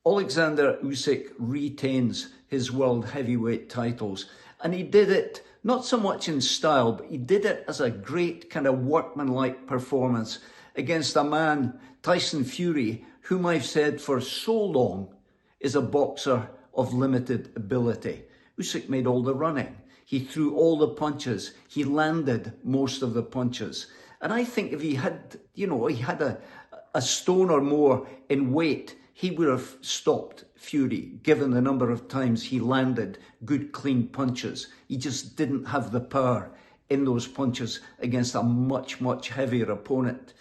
Alexander Usyk retains his world heavyweight titles. And he did it not so much in style, but he did it as a great kind of workmanlike performance against a man, Tyson Fury, whom I've said for so long is a boxer of limited ability. Usyk made all the running. He threw all the punches. He landed most of the punches. And I think if he had, he had a stone or more in weight, he would have stopped Fury, given the number of times he landed good, clean punches. He just didn't have the power in those punches against a much, much heavier opponent.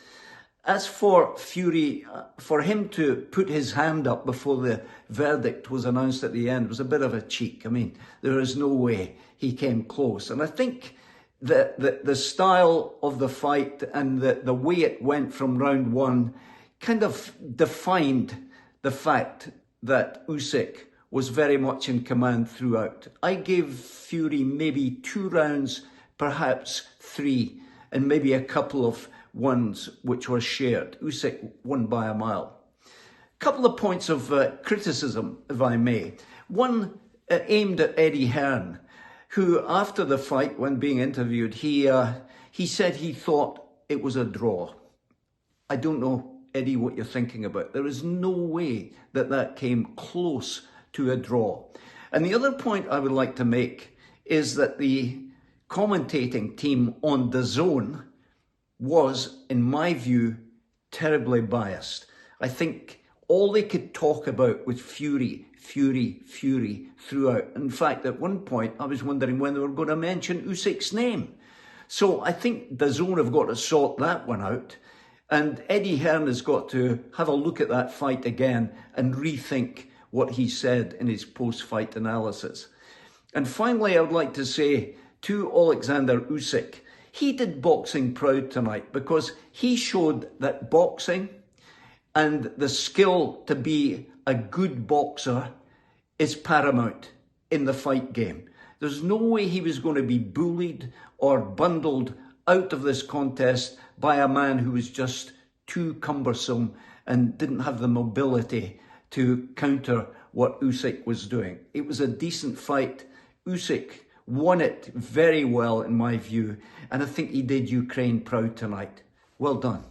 As for Fury, for him to put his hand up before the verdict was announced at the end was a bit of a cheek. I mean, there is no way he came close. And I think that the style of the fight and the way it went from round one kind of defined the fact that Usyk was very much in command throughout. I gave Fury maybe 2 rounds, perhaps 3, and maybe a couple of ones which were shared. Usyk won by a mile. Couple of points of criticism, if I may. One aimed at Eddie Hearn, who after the fight, when being interviewed, he said he thought it was a draw. I don't know, Eddie, what you're thinking about. There is no way that came close to a draw. And the other point I would like to make is that the commentating team on DAZN was, in my view, terribly biased. I think all they could talk about was Fury throughout. In fact, at one point, I was wondering when they were going to mention Usyk's name. So I think DAZN have got to sort that one out. And Eddie Hearn has got to have a look at that fight again and rethink what he said in his post-fight analysis. And finally, I would like to say to Alexander Usyk, he did boxing proud tonight because he showed that boxing and the skill to be a good boxer is paramount in the fight game. There's no way he was going to be bullied or bundled out of this contest by a man who was just too cumbersome and didn't have the mobility to counter what Usyk was doing. It was a decent fight. Usyk won it very well, in my view, and I think he did Ukraine proud tonight. Well done.